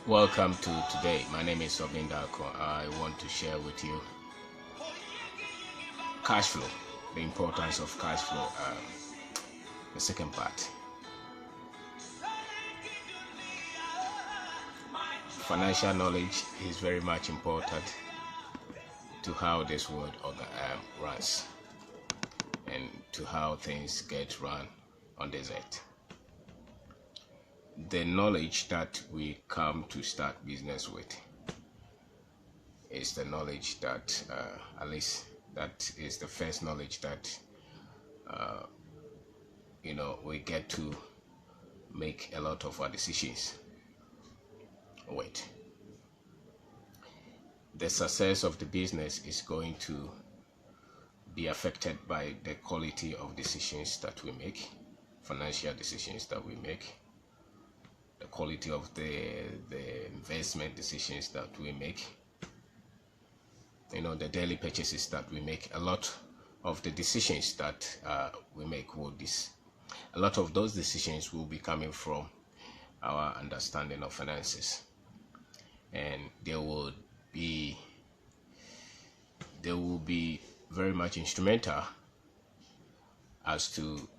Welcome to today. My name is Kwabena. I want to share with you cash flow, the importance of cash flow. The second part, financial knowledge is very much important to how this world runs and to how things get run on this earth. The knowledge that we come to start business with is the knowledge that, at least that is the first knowledge that, we get to make a lot of our decisions with. The success of the business is going to be affected by the quality of decisions that we make, financial decisions that we make, the quality of the investment decisions that we make, the daily purchases that we make. A lot of the decisions that we make a lot of those decisions will be coming from our understanding of finances, and they will be very much instrumental as to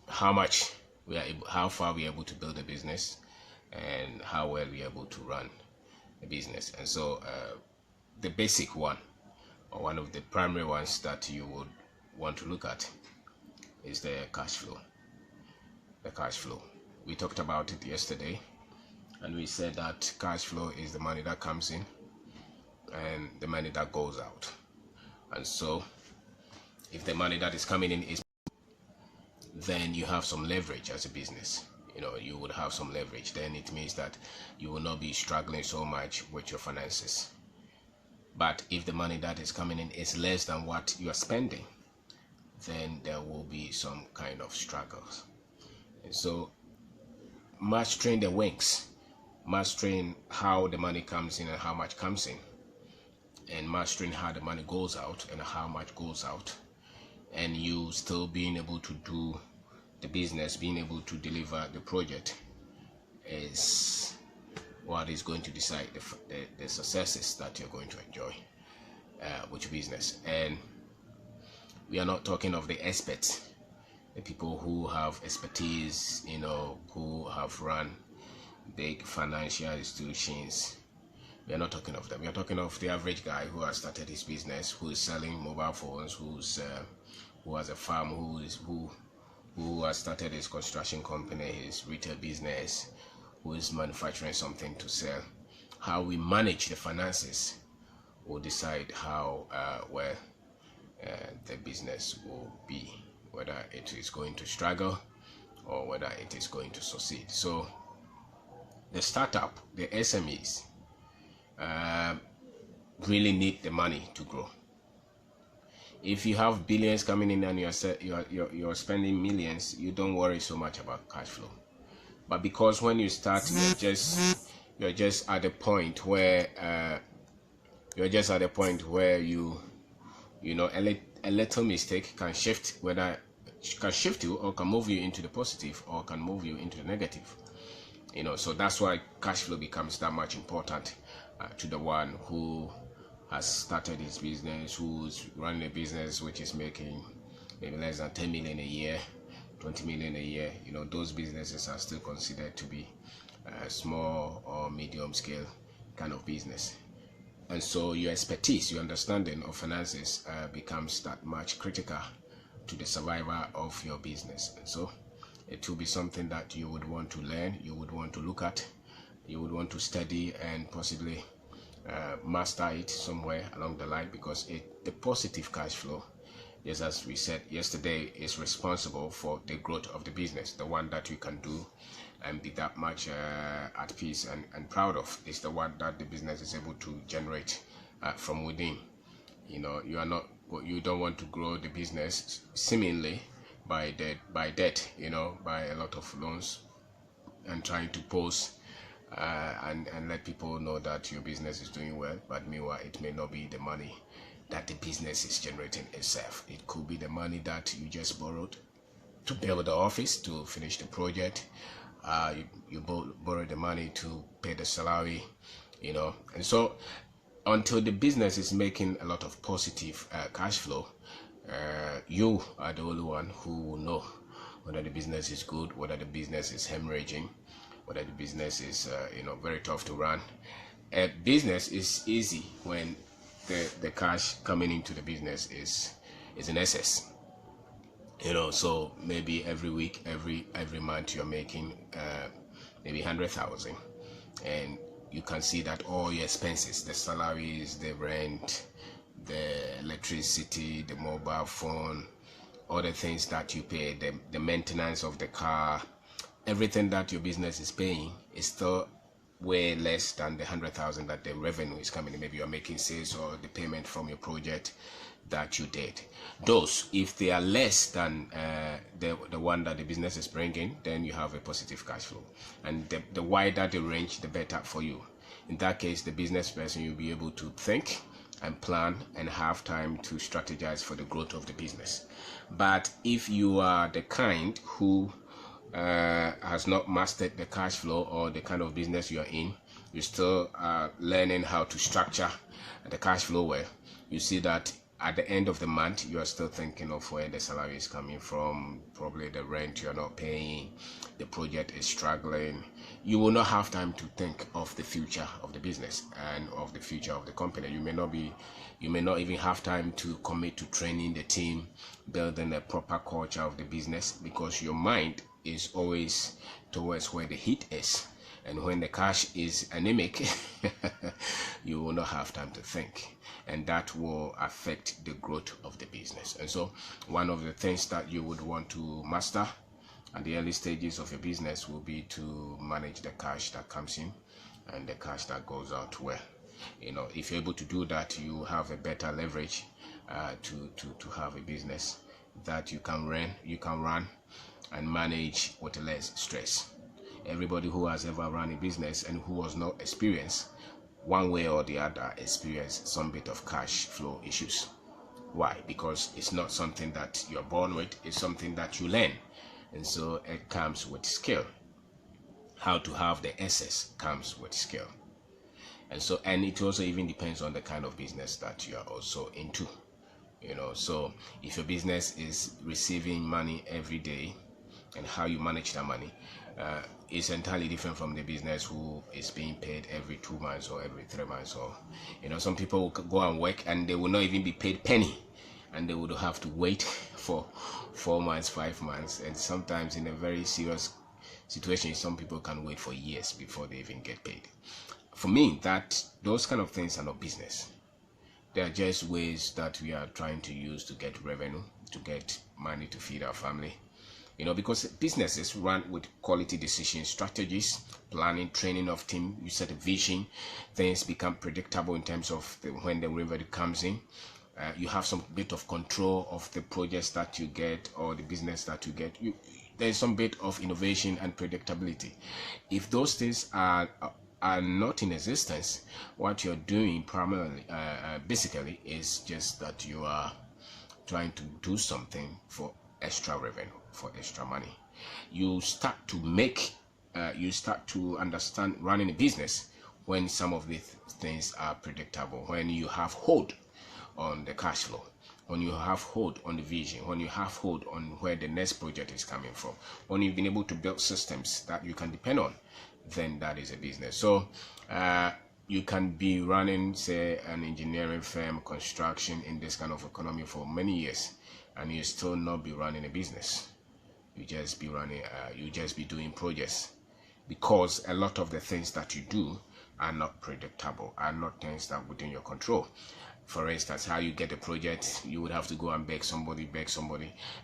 how far we are able to build a business and how well we are able to run a business. And so the basic one, or one of the primary ones that you would want to look at, is the cash flow. The cash flow. We talked about it yesterday, and we said that cash flow is the money that comes in and the money that goes out. And so if the money that is coming in is, then you have some leverage as a business. You would have some leverage. Then it means that you will not be struggling so much with your finances. But if the money that is coming in is less than what you are spending, then there will be some kind of struggles. And so mastering the wings, mastering how the money comes in and how much comes in, and mastering how the money goes out and how much goes out, and you still being able to do the business, being able to deliver the project, is what is going to decide the successes that you're going to enjoy with your business. And we are not talking of the experts, the people who have expertise, who have run big financial institutions. We are not talking of them. We are talking of the average guy who has started his business, who is selling mobile phones, who has a farm, who has started his construction company, his retail business, who is manufacturing something to sell. How we manage the finances will decide how well the business will be, whether it is going to struggle or whether it is going to succeed. So the startup, the SMEs, really need the money to grow. If you have billions coming in and you're spending millions, you don't worry so much about cash flow. But because when you start, you're just at a point where a little mistake can shift you, or can move you into the positive, or can move you into the negative. So that's why cash flow becomes that much important to the one who has started his business, who's running a business which is making maybe less than 10 million a year, 20 million a year. Those businesses are still considered to be small or medium scale kind of business. And so your expertise, your understanding of finances becomes that much critical to the survival of your business. And so it will be something that you would want to learn, you would want to look at, you would want to study, and possibly master it somewhere along the line, because the positive cash flow, just as we said yesterday, is responsible for the growth of the business. The one that you can do and be that much at peace and proud of is the one that the business is able to generate from within. You don't want to grow the business seemingly by debt, by a lot of loans, and trying to pose and let people know that your business is doing well, but meanwhile it may not be the money that the business is generating itself. It could be the money that you just borrowed to build the office, to finish the project, you borrow the money to pay the salary, and so until the business is making a lot of positive cash flow, you are the only one who will know whether the business is good, whether the business is hemorrhaging, whether the business is very tough to run. A business is easy when the cash coming into the business is in excess. So maybe every week, every month you're making maybe 100,000, and you can see that all your expenses, the salaries, the rent, the electricity, the mobile phone, all the things that you pay, the maintenance of the car, everything that your business is paying is still way less than the 100,000 that the revenue is coming in. Maybe you're making sales or the payment from your project that you did. Those, if they are less than the one that the business is bringing, then you have a positive cash flow, and the wider the range, the better for you. In that case, the business person, you'll be able to think and plan and have time to strategize for the growth of the business. But if you are the kind who has not mastered the cash flow or the kind of business you are in, you still are learning how to structure the cash flow well, you see that at the end of the month, you are still thinking of where the salary is coming from, probably the rent you're not paying, the project is struggling. You will not have time to think of the future of the business and of the future of the company. You may not even have time to commit to training the team, building a proper culture of the business, because your mind is always towards where the heat is. And when the cash is anemic, you will not have time to think, and that will affect the growth of the business. And so one of the things that you would want to master at the early stages of your business will be to manage the cash that comes in and the cash that goes out well. If you're able to do that, you have a better leverage to have a business that you can run and manage with less stress. Everybody who has ever run a business and who was not experienced, one way or the other, experienced some bit of cash flow issues. Why? Because it's not something that you're born with, it's something that you learn. And so it comes with skill. How to have the excess comes with skill. And it also even depends on the kind of business that you are also into. So if your business is receiving money every day, and how you manage that money is entirely different from the business who is being paid every 2 months or every 3 months. Or some people will go and work and they will not even be paid penny, and they would have to wait for 4 months, 5 months, and sometimes in a very serious situation, some people can wait for years before they even get paid. For me, those kind of things are not business. They are just ways that we are trying to use to get revenue, to get money to feed our family. Because businesses run with quality decision strategies, planning, training of team. You set a vision, things become predictable in terms of when the revenue comes in. You have some bit of control of the projects that you get or the business that you get. There's some bit of innovation and predictability. If those things are not in existence, what you're doing primarily, basically, is just that you are trying to do something for extra revenue, for extra money. You start to understand running a business when some of these things are predictable, when you have hold on the cash flow, when you have hold on the vision, when you have hold on where the next project is coming from, when you've been able to build systems that you can depend on, then that is a business. So you can be running, say, an engineering firm, construction in this kind of economy for many years, and you still not be running a business. You just be doing projects, because a lot of the things that you do are not predictable, are not things that are within your control. For instance, how you get a project, you would have to go and beg somebody,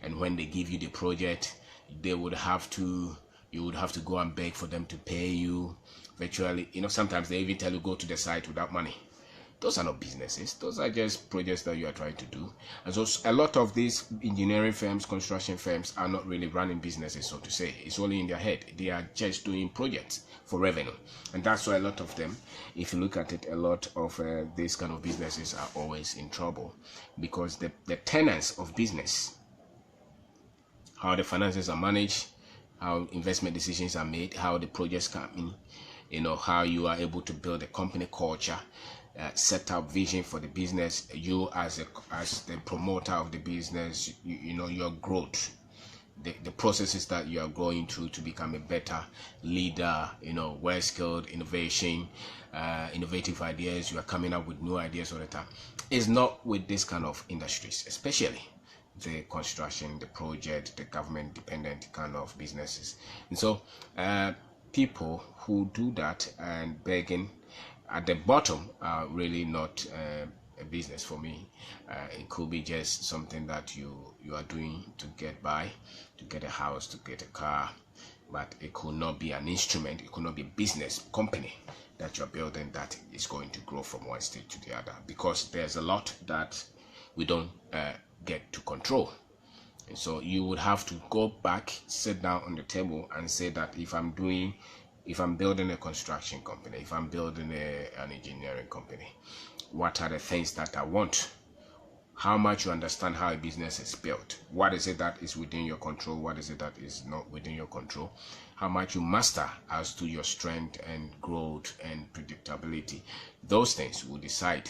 and when they give you the project, you would have to go and beg for them to pay you. Virtually, sometimes they even tell you go to the site without money. Those are not businesses. Those are just projects that you are trying to do. And so a lot of these engineering firms, construction firms are not really running businesses, so to say. It's only in their head. They are just doing projects for revenue. And that's why a lot of them, if you look at it, a lot of these kind of businesses are always in trouble, because the tenets of business, how the finances are managed, how investment decisions are made, how the projects come in, you know, how you are able to build a company culture, set up vision for the business, you as the promoter of the business, you know, your growth, the processes that you are going through to become a better leader, you know, well skilled, innovative ideas. You are coming up with new ideas all the time. It's not with this kind of industries, especially the construction, the project, the government dependent kind of businesses. And so people who do that and begging at the bottom are really not a business for me. It could be just something that you are doing to get by, to get a house, to get a car, but it could not be an instrument. It could not be a business company that you're building that is going to grow from one stage to the other, because there's a lot that we don't get to control. And so you would have to go back, sit down on the table and say that if I'm building a construction company, if I'm building an engineering company, what are the things that I want? How much you understand how a business is built? What is it that is within your control? What is it that is not within your control? How much you master as to your strength and growth and predictability? Those things will decide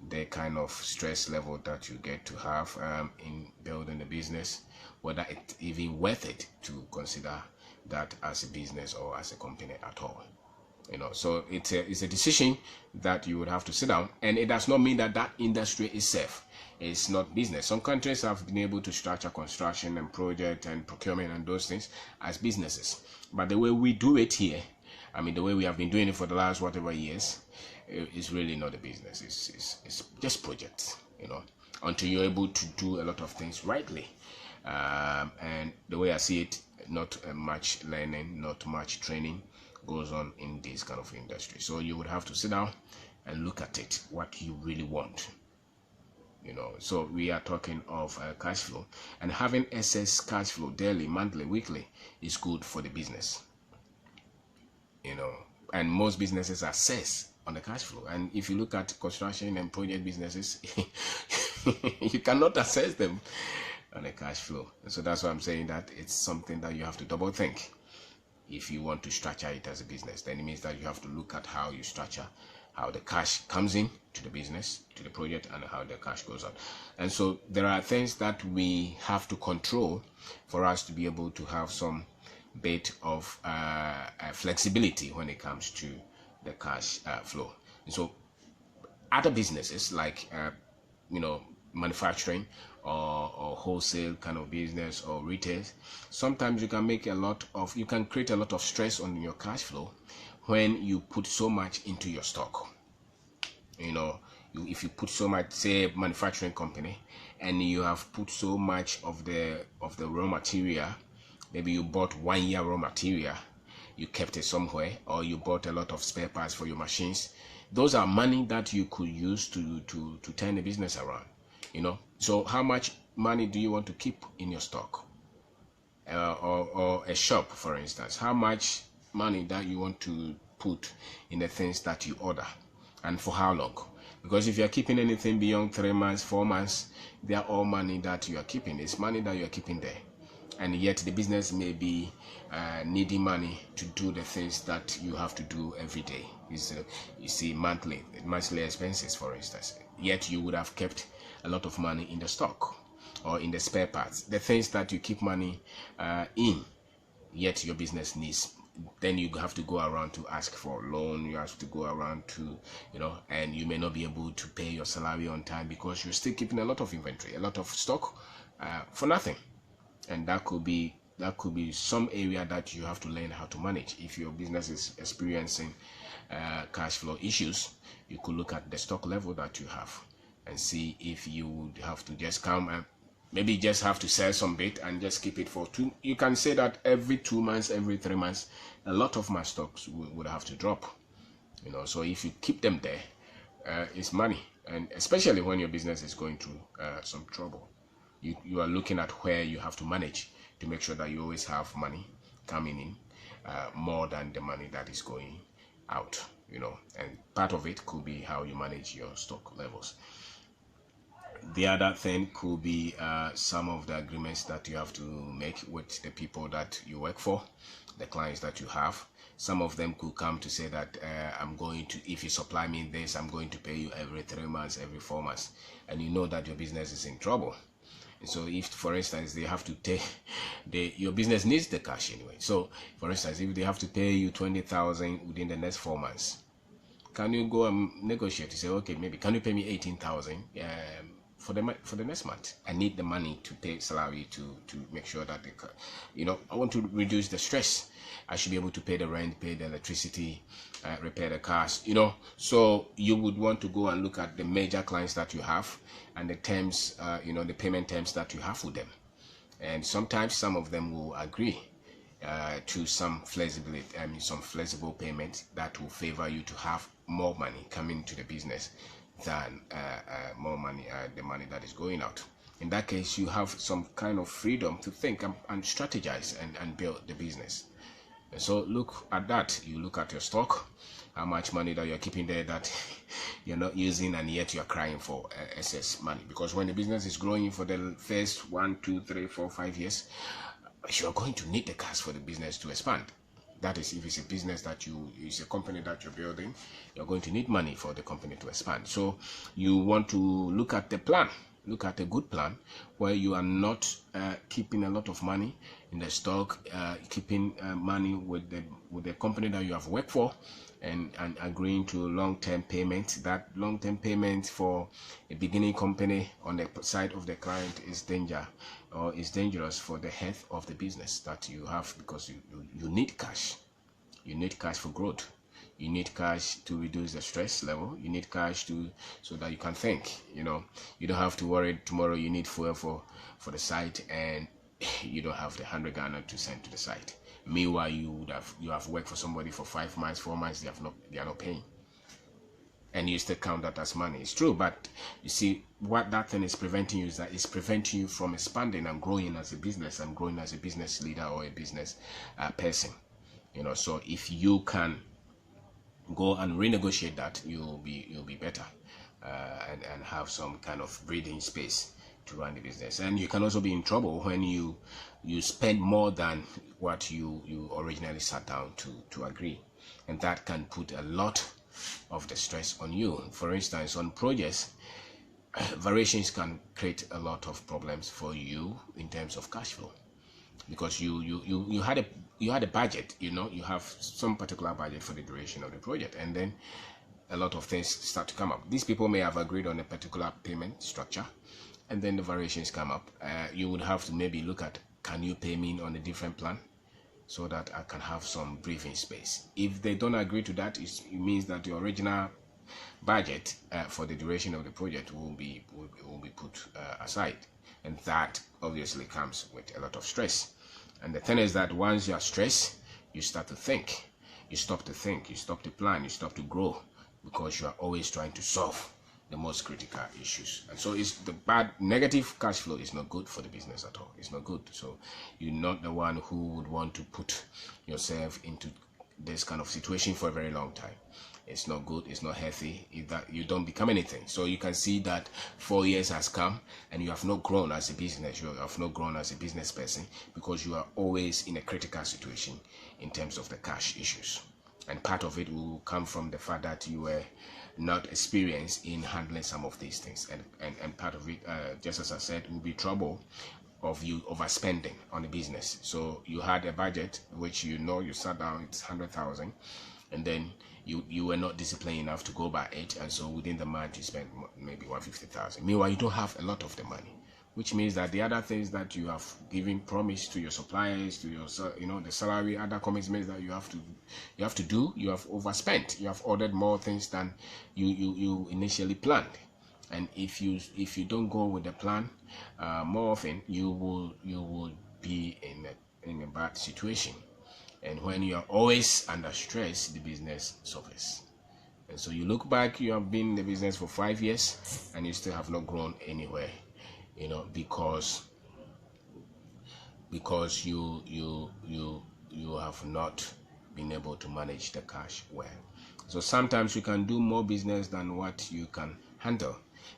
the kind of stress level that you get to have in building a business, whether it's even worth it to consider that as a business or as a company at all. You know, so it's a decision that you would have to sit down, and it does not mean that that industry is safe. It's not business. Some countries have been able to structure construction and project and procurement and those things as businesses, but the way we do it here, I mean, the way we have been doing it for the last whatever years, is really not a business. It's just projects, you know, until you're able to do a lot of things rightly. And the way I see it, not much learning, not much training goes on in this kind of industry. So you would have to sit down and look at it, what you really want. You know, so we are talking of cash flow, and having excess cash flow daily, monthly, weekly is good for the business. You know, and most businesses assess on the cash flow. And if you look at construction and project businesses, you cannot assess them on the cash flow. And so that's why I'm saying that it's something that you have to double think. If you want to structure it as a business, then it means that you have to look at how you structure, how the cash comes in to the business, to the project, and how the cash goes out. And so there are things that we have to control for us to be able to have some bit of flexibility when it comes to the cash flow. And so other businesses like you know, manufacturing or wholesale kind of business or retail, sometimes you can create a lot of stress on your cash flow when you put so much into your stock. You know, if you put so much, say manufacturing company, and you have put so much of the raw material, maybe you bought 1 year raw material, you kept it somewhere, or you bought a lot of spare parts for your machines. Those are money that you could use to turn the business around. You know, so how much money do you want to keep in your stock? Or a shop, for instance, how much money that you want to put in the things that you order, and for how long? Because if you're keeping anything beyond 3 months, 4 months, they are all money that you are keeping. It's money that you are keeping there. And yet the business may be needing money to do the things that you have to do every day. You see monthly expenses, for instance. Yet you would have kept a lot of money in the stock or in the spare parts, the things that you keep money in, yet your business needs. Then you have to go around to ask for a loan. You have to go around to, you know, and you may not be able to pay your salary on time because you're still keeping a lot of inventory, a lot of stock for nothing. And that could be some area that you have to learn how to manage. If your business is experiencing cash flow issues, you could look at the stock level that you have and see if you would have to just come and maybe just have to sell some bit and just keep it for you can say that every 2 months, every 3 months, a lot of my stocks would have to drop. You know, so if you keep them there, it's money. And especially when your business is going through some trouble, you are looking at where you have to manage to make sure that you always have money coming in, more than the money that is going out, you know. And part of it could be how you manage your stock levels. The other thing could be some of the agreements that you have to make with the people that you work for, the clients that you have. Some of them could come to say that I'm going to, if you supply me this, I'm going to pay you every 3 months, every 4 months, and you know that your business is in trouble. And so if, for instance, they have to take, your business needs the cash anyway. So, for instance, if they have to pay you 20,000 within the next 4 months, can you go and negotiate to say, okay, maybe can you pay me 18,000 for the next month? I need the money to pay salary to make sure that I want to reduce the stress. I should be able to pay the rent, pay the electricity, repair the cars, So you would want to go and look at the major clients that you have and the terms, the payment terms that you have with them. And sometimes some of them will agree to some flexibility, some flexible payment that will favor you to have more money coming to the business than more money, the money that is going out. In that case, you have some kind of freedom to think and strategize and build the business. And so look at that. You look at your stock, how much money that you're keeping there that you're not using, and yet you're crying for excess money. Because when the business is growing for the first 1, 2, 3, 4, 5 years, you're going to need the cash for the business to expand. That is, if it's a business that it's a company that you're building, you're going to need money for the company to expand. So you want to look at the plan. Look at a good plan where you are not keeping a lot of money in the stock, keeping money with the company that you have worked for, and agreeing to long-term payment. That long-term payment for a beginning company on the side of the client is dangerous for the health of the business that you have, because you need cash. You need cash for growth. You need cash to reduce the stress level. You need cash so that you can think. You don't have to worry tomorrow you need fuel for the site and you don't have the 100 Ghana to send to the site. Meanwhile, you have worked for somebody for 5 months, 4 months, they are not paying, and you still count that as money. It's true, but you see what that thing is preventing you is that it's preventing you from expanding and growing as a business and growing as a business leader or a business person. So if you can go and renegotiate that, you'll be better and have some kind of breathing space to run the business. And you can also be in trouble when you spend more than what you originally sat down to agree, and that can put a lot of the stress on you. For instance, on projects, variations can create a lot of problems for you in terms of cash flow, because you had a budget. You have some particular budget for the duration of the project, and then a lot of things start to come up. These people may have agreed on a particular payment structure, and then the variations come up. You would have to maybe look at, can you pay me on a different plan so that I can have some breathing space? If they don't agree to that, it means that the original budget for the duration of the project will be put aside, and that obviously comes with a lot of stress. And the thing is that once you are stressed, you start to think. You stop to think, you stop to plan, you stop to grow, because you are always trying to solve the most critical issues. And so it's the negative cash flow is not good for the business at all. It's not good. So you're not the one who would want to put yourself into this kind of situation for a very long time. It's not good. It's not healthy. That you don't become anything. So you can see that 4 years has come and you have not grown as a business. You have not grown as a business person, because you are always in a critical situation in terms of the cash issues. And part of it will come from the fact that you were not experienced in handling some of these things. And part of it, just as I said, will be trouble of you overspending on a business. So you had a budget which you sat down, it's 100,000, and then you were not disciplined enough to go by it, and so within the month you spent maybe 150,000. Meanwhile, you don't have a lot of the money, which means that the other things that you have given promise to your suppliers, to your the salary, other commitments that you have to do, you have overspent. You have ordered more things than you initially planned. And if you don't go with the plan, more often you will be in a bad situation. And when you are always under stress, the business suffers. And so you look back, you have been in the business for 5 years and you still have not grown anywhere, because you have not been able to manage the cash well. So sometimes you can do more business than what you can handle.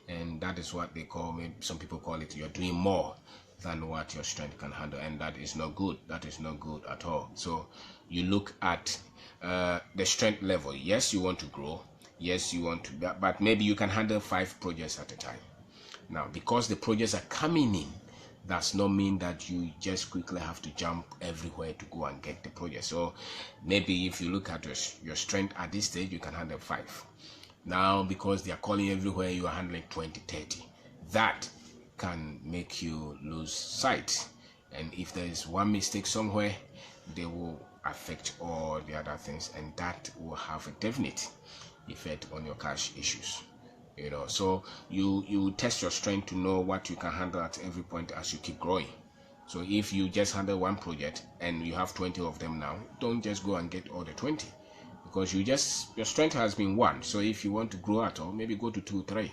And that is what they call, maybe some people call it, you're doing more than what your strength can handle, and that is not good. That is not good at all. So you look at the strength level. Yes, you want to grow. Yes, you want to, but maybe you can handle 5 projects at a time. Now, because the projects are coming in, does not mean that you just quickly have to jump everywhere to go and get the project. So maybe if you look at your strength at this stage, you can handle 5. Now, because they are calling everywhere, you are handling 20, 30. That can make you lose sight. And if there is one mistake somewhere, they will affect all the other things, and that will have a definite effect on your cash issues. So you test your strength to know what you can handle at every point as you keep growing. So if you just handle one project and you have 20 of them now, don't just go and get all the 20, because your strength has been 1. So if you want to grow at all, maybe go to 2, 3,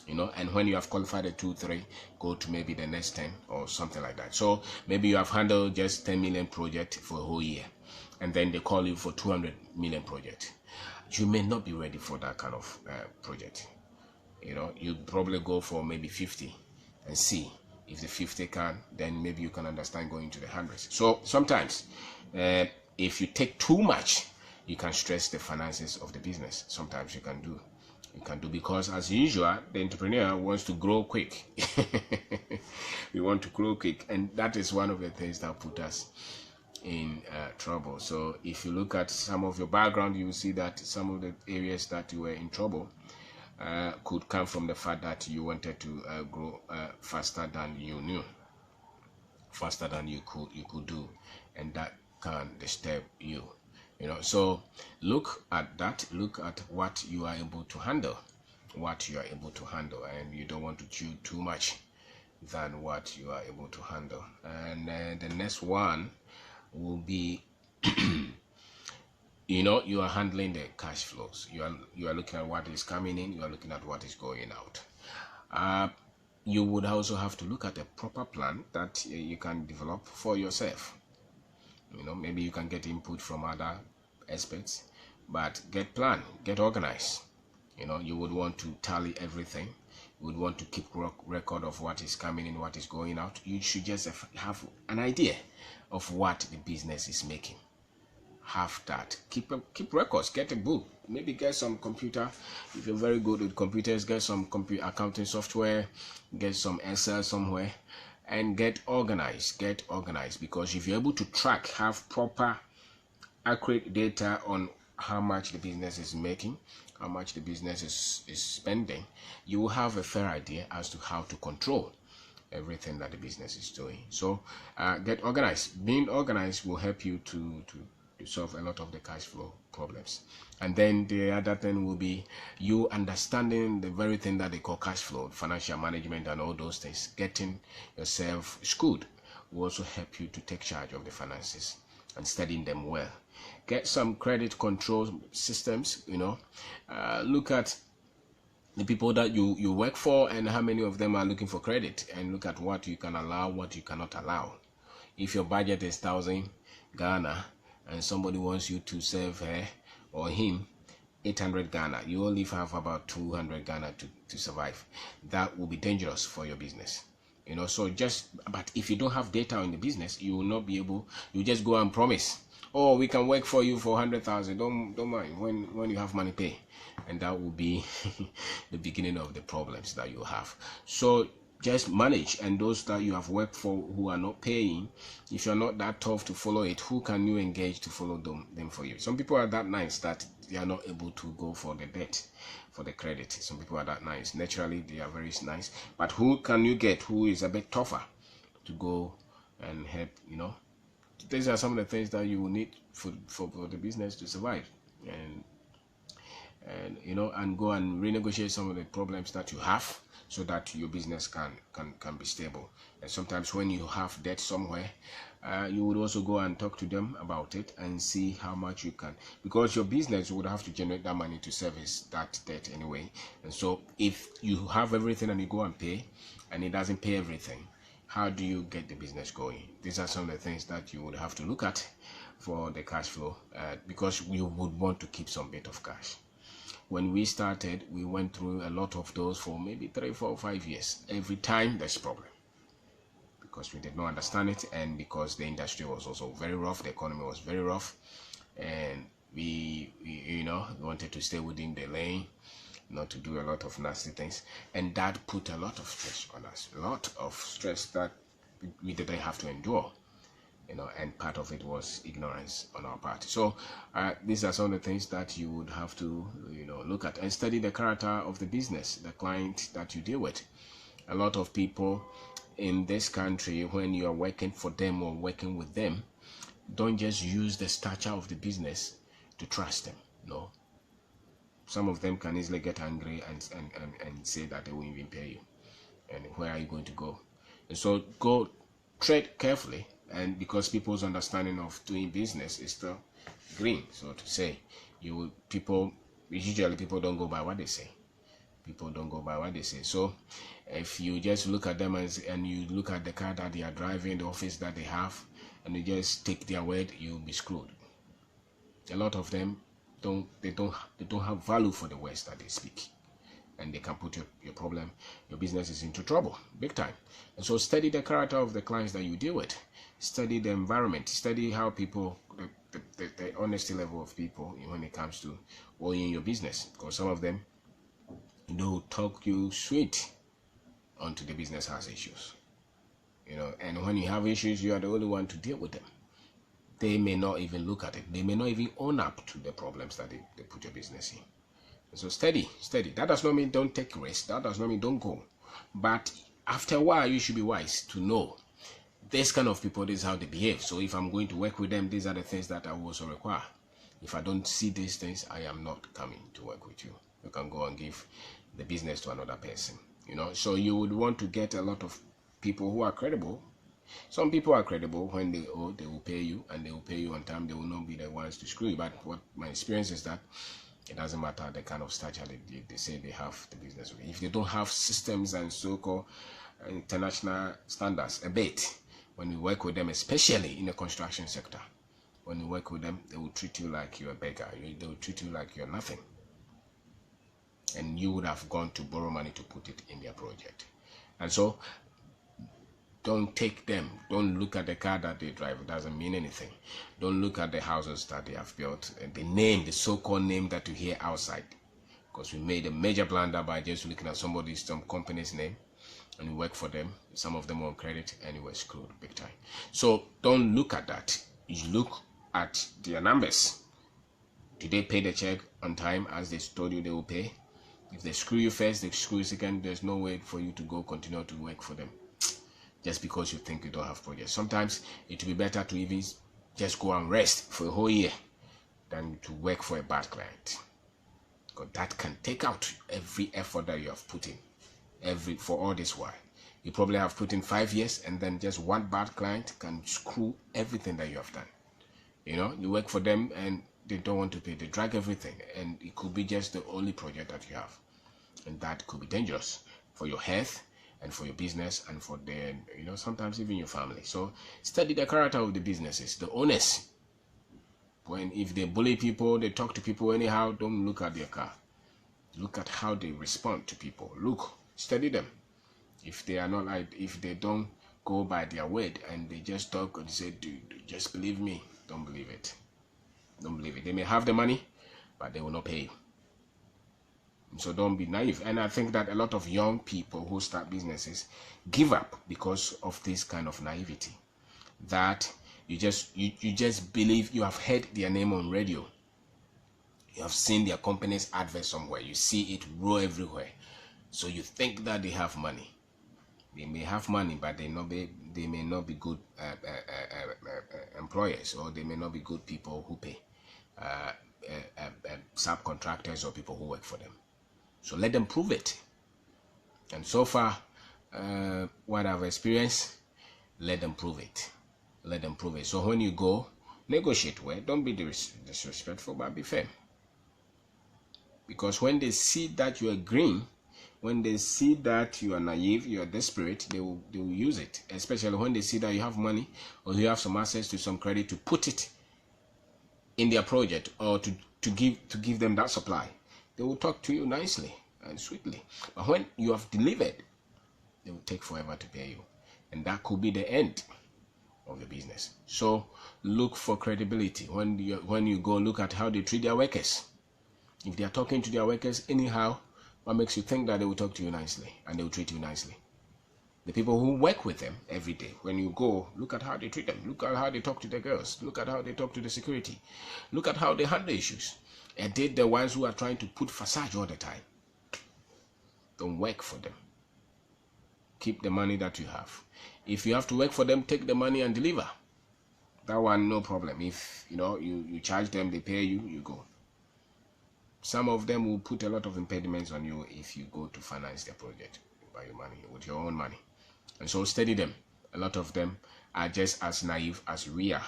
and when you have qualified the 2, 3, go to maybe the next 10 or something like that. So maybe you have handled just 10 million project for a whole year, and then they call you for 200 million project. You may not be ready for that kind of project. You probably go for maybe 50 and see if the 50 can, then maybe you can understand going to the hundreds. So sometimes if you take too much, you can stress the finances of the business. Sometimes you can do because, as usual, the entrepreneur wants to grow quick. We want to grow quick, and that is one of the things that put us in trouble. So if you look at some of your background, you will see that some of the areas that you were in trouble could come from the fact that you wanted to grow faster than you knew, faster than you could do, and that can disturb you. So look at that. Look at what you are able to handle, and you don't want to chew too much than what you are able to handle. And the next one will be you are handling the cash flows. You are looking at what is coming in, you are looking at what is going out. You would also have to look at a proper plan that you can develop for yourself. Maybe you can get input from other experts, but get organized. You would want to tally everything. You would want to keep record of what is coming in, what is going out. You should just have an idea of what the business is making. Have that. Keep records. Get a book. Maybe get some computer. If you're very good with computers, get some computer accounting software. Get some Excel somewhere, and get organized. Because if you're able to have proper, accurate data on how much the business is making, how much the business is spending, you will have a fair idea as to how to control everything that the business is doing. So get organized. Being organized will help you to solve a lot of the cash flow problems. And then the other thing will be you understanding the very thing that they call cash flow, financial management, and all those things. Getting yourself schooled will also help you to take charge of the finances and studying them well. Get some credit control systems. Look at the people that you work for and how many of them are looking for credit, and look at what you can allow, what you cannot allow. If your budget is 1,000 Ghana and somebody wants you to serve her or him 800 Ghana, you only have about 200 Ghana to survive. That will be dangerous for your business. But if you don't have data in the business, you will not be able, you just go and promise, oh, we can work for you for 100,000. Don't mind. When you have money, pay. And that will be the beginning of the problems that you have. So just manage. And those that you have worked for who are not paying, if you're not that tough to follow it, who can you engage to follow them for you? Some people are that nice that they are not able to go for the debt, for the credit. Some people are that nice. Naturally, they are very nice. But who can you get who is a bit tougher to go and help, These are some of the things that you will need for the business to survive, and go and renegotiate some of the problems that you have, so that your business can be stable. And sometimes when you have debt somewhere, you would also go and talk to them about it and see how much you can, because your business would have to generate that money to service that debt anyway. And so if you have everything and you go and pay, and it doesn't pay everything, how do you get the business going? These are some of the things that you would have to look at for the cash flow, because you would want to keep some bit of cash. when we started, we went through a lot of those for maybe 3, 4, 5 years. Every time there's a problem, because we did not understand it, and because the industry was also very rough, the economy was very rough, and we wanted to stay within the lane, not to do a lot of nasty things, and that put a lot of stress on us, a lot of stress that we didn't have to endure, and part of it was ignorance on our part. So these are some of the things that you would have to look at and study the character of the business, the client that you deal with. A lot of people in this country, when you are working for them or working with them, don't just use the stature of the business to trust them. No, some of them can easily get angry and say that they won't even pay you, and where are you going to go? And so go tread carefully, and because people's understanding of doing business is still green, so to say, usually people don't go by what they say. People don't go by what they say. So if you just look at them and you look at the car that they are driving, the office that they have, and you just take their word, you'll be screwed. A lot of them don't have value for the words that they speak, and they can put your business is into trouble big time. And so study the character of the clients that you deal with, study the environment, study how people, the honesty level of people when it comes to owning your business, because some of them they'll talk you sweet until the business has issues, and when you have issues, you are the only one to deal with them. They may not even look at it. They may not even own up to the problems that they put your business in. So steady. That does not mean don't take risks. That does not mean don't go. But after a while, you should be wise to know this kind of people, this is how they behave. So if I'm going to work with them, these are the things that I will also require. If I don't see these things, I am not coming to work with you. You can go and give the business to another person. So you would want to get a lot of people who are credible. Some people are credible. When they owe, they will pay you, and they will pay you on time. They will not be the ones to screw you. But what my experience is that it doesn't matter the kind of stature they say they have the business with. If they don't have systems and so-called international standards, a bit, when you work with them, especially in the construction sector, when you work with them, they will treat you like you're a beggar. They will treat you like you're nothing. And you would have gone to borrow money to put it in their project. And so don't take them. Don't look at the car that they drive. It doesn't mean anything. Don't look at the houses that they have built. The name, the so-called name that you hear outside. Because we made a major blunder by just looking at some company's name, and you work for them. Some of them on credit, and you were screwed big time. So don't look at that. You look at their numbers. Did they pay the check on time as they told you they will pay? If they screw you first, they screw you second, there's no way for you to continue to work for them just because you think you don't have projects. Sometimes it will be better to even just go and rest for a whole year than to work for a bad client, because that can take out every effort that you have put in for all this while. You probably have put in 5 years, and then just one bad client can screw everything that you have done. You work for them and they don't want to pay. They drag everything, and it could be just the only project that you have, and that could be dangerous for your health and for your business and for the sometimes even your family. So study the character of the businesses, the owners. If they bully people, they talk to people anyhow, don't look at their car. Look at how they respond to people. Study them. If they are not if they don't go by their word and they just talk and say, just believe me, don't believe it. Don't believe it. They may have the money, but they will not pay you. So don't be naive. And I think that a lot of young people who start businesses give up because of this kind of naivety. That you just believe, you have heard their name on radio. You have seen their company's advert somewhere. You see it roll everywhere. So you think that they have money. They may have money, but they may not be good employers, or they may not be good people who pay subcontractors or people who work for them. So let them prove it. And so far, what I've experienced, let them prove it. Let them prove it. So when you go, negotiate well. Don't be disrespectful, but be fair. Because when they see that you are green, when they see that you are naive, you are desperate, they will use it. Especially when they see that you have money or you have some access to some credit to put it in their project, or to give them that supply. they will talk to you nicely and sweetly. But when you have delivered, they will take forever to pay you. And that could be the end of the business. So look for credibility. When you go look at how they treat their workers. If they are talking to their workers anyhow, what makes you think that they will talk to you nicely and they will treat you nicely? The people who work with them every day, when you go, look at how they treat them. Look at how they talk to the girls. Look at how they talk to the security. Look at how they handle issues. And they're the ones who are trying to put facade all the time. Don't work for them. Keep the money that you have. If you have to work for them, take the money and deliver. That one, no problem. If you charge them, they pay you, you go. Some of them will put a lot of impediments on you if you go to finance their project by your money, with your own money. And so study them. A lot of them are just as naive as we are.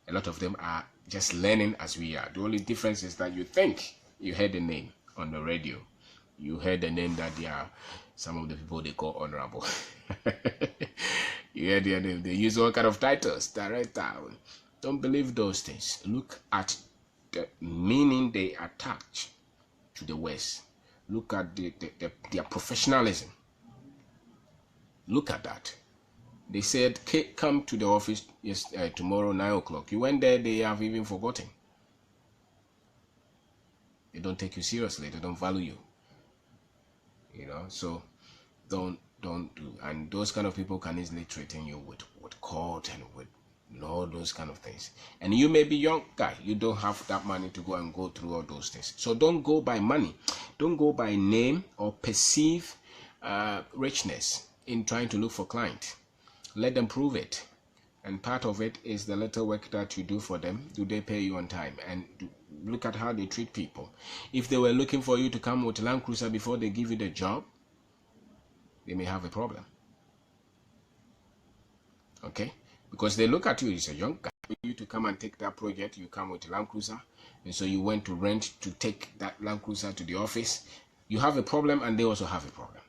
A lot of them are just learning as we are. The only difference is that you think you heard the name on the radio. You heard the name that they are some of the people they call honorable. You heard their name. They use all kind of titles, director. Don't believe those things. Look at the meaning they attach to the words. Look at their professionalism. Look at that. They said, come to the office tomorrow 9 o'clock. You went there, they have even forgotten. They don't take you seriously. They don't value you. So don't do. And those kind of people can easily threaten you with court and with all those kind of things. And you may be young guy. You don't have that money to go through all those things. So don't go by money. Don't go by name or perceive richness in trying to look for client. Let them prove it. And part of it is the little work that you do for them. Do they pay you on time? And look at how they treat people. If they were looking for you to come with Land Cruiser before they give you the job, they may have a problem. Okay? Because they look at you as a young guy. For you to come and take that project, you come with Land Cruiser. And so you went to rent to take that Land Cruiser to the office. You have a problem and they also have a problem.